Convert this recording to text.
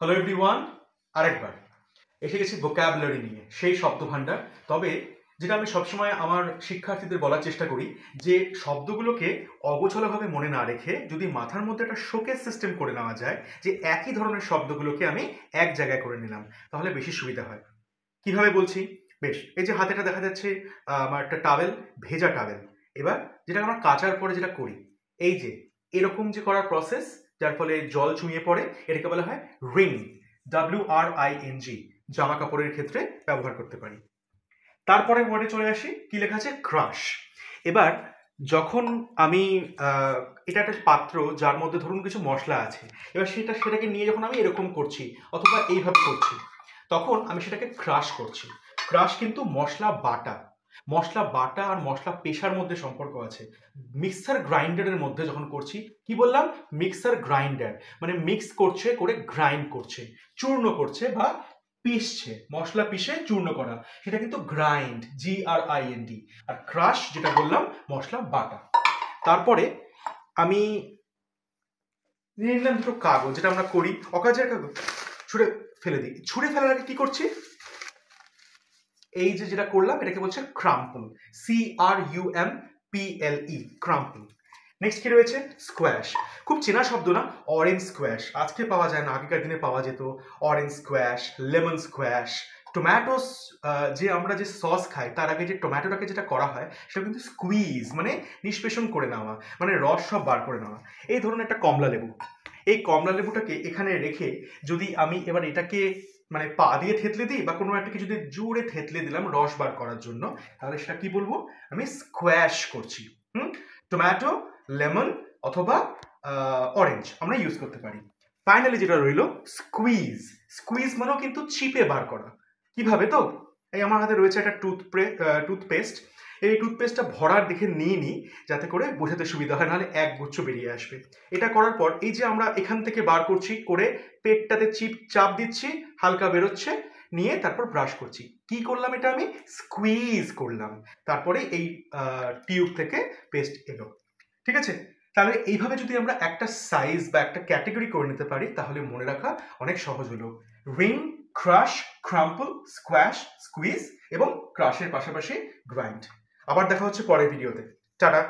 Hello everyone, আরেকবার এসে গেছি ভোকাবুলারি নিয়ে, সেই শব্দভাণ্ডার। তবে যেটা আমি সবসময় আমার শিক্ষার্থীদের বলার চেষ্টা করি যে শব্দগুলোকে অগোছালোভাবে মনে না রেখে যদি মাথার মধ্যে একটা শোকেস সিস্টেম করে নেওয়া যায়, যে একই ধরনের শব্দগুলোকে আমি এক জায়গায় করে নিলাম, তাহলে বেশি সুবিধা হয়। কিভাবে বলছি? বেশ, এই যে হাতেটা দেখা যাচ্ছে আমার একটা টাওয়েল, ভেজা টাওয়েল। এবার যেটা আমরা কাচার পরে যেটা করি, এই যে এরকম যে করার প্রসেস, যার ফলে জল চুইয়ে পড়ে, এটাকে বলা হয় রিং। WRING। জামা কাপড়ের ক্ষেত্রে ব্যবহার করতে পারি। তারপরে ওয়ার্ডে চলে আসি, কি লেখা আছে? ক্রাশ। এবার যখন আমি এটা একটা পাত্র যার মধ্যে ধরুন কিছু মশলা আছে, এবার সেটাকে নিয়ে যখন আমি এরকম করছি অথবা এইভাবে করছি, তখন আমি সেটাকে ক্রাশ করছি। ক্রাশ কিন্তু মশলা বাটা। মশলা বাটা আর মশলা পেশার মধ্যে সম্পর্ক আছে। মিক্সার গ্রাইন্ডারের মধ্যে যখন করছি, কি বললাম? মিক্সার গ্রাইন্ডার, মানে মিক্স করছে, করে গ্রাইন্ড করছে, চূর্ণ করছে বা পিষছে, মশলা পিষে চূর্ণ করা, সেটা কিন্তু গ্রাইন্ড, GRIND। আর ক্রাশ যেটা বললাম, মশলা বাটা। তারপরে আমি নিয়ে নিলাম দুটো কাগজ, যেটা আমরা করি, অকাজের কাগজ ছুঁড়ে ফেলে দিই। ছুঁড়ে ফেলার আগে কি করছি? এই যে যেটা করলাম, এটাকে বলছে ক্রাম্পল, CRUMPLE, ক্রাম্পল। নেক্সট কি রয়েছে? স্কোয়াশ। খুব চেনা শব্দ না? Orange squash. আজকে পাওয়া যায় না, আগেকার দিনে পাওয়া যেত। Orange squash, lemon squash. Tomatoes, যে আমরা যে সস খাই তার আগে যে টমেটোটাকে যেটা করা হয়, সেটা কিন্তু স্কুইজ, মানে নিষ্পেষণ করে নেওয়া, মানে রস সব বার করে নেওয়া। এই ধরুন একটা কমলা লেবু, এই কমলা লেবুটাকে এখানে রেখে যদি আমি এবার এটাকে মানে পা দিয়ে থেতলে দিই বা কোনো একটা কিছু দিয়ে জোরে থেতলে দিলাম রস বার করার জন্য, তাহলে সেটা কি বলবো? আমি স্কোয়াশ করছি। টমেটো, লেমন অথবা অরেঞ্জ আমরা ইউজ করতে পারি। ফাইনালি যেটা রইলো, স্কুইজ। স্কুইজ মানেও কিন্তু চিপে বার করা। কিভাবে? তো এই আমার হাতে রয়েছে একটা টুথপেস্ট। এই টুথপেস্টটা ভরার দেখে নিয়ে নিই, যাতে করে বোঝাতে সুবিধা হয়, নাহলে এক গুচ্ছ বেরিয়ে আসবে। এটা করার পর এই যে আমরা এখান থেকে বার করছি, করে পেটটাতে চাপ দিচ্ছি, হালকা বেরোচ্ছে, নিয়ে তারপর ব্রাশ করছি। কি করলাম? এটা আমি স্কুইজ করলাম, তারপরে এই টিউব থেকে পেস্ট এলো। ঠিক আছে? তাহলে এইভাবে যদি আমরা একটা সাইজ বা একটা ক্যাটেগরি করে নিতে পারি, তাহলে মনে রাখা অনেক সহজ হলো। রিং, ক্রাশ, ক্রাম্পল, স্কোয়াশ, স্কুইজ এবং ক্রাশের পাশাপাশি গ্রাইন্ড। আবার দেখা হচ্ছে পরের ভিডিওতে। টাটা।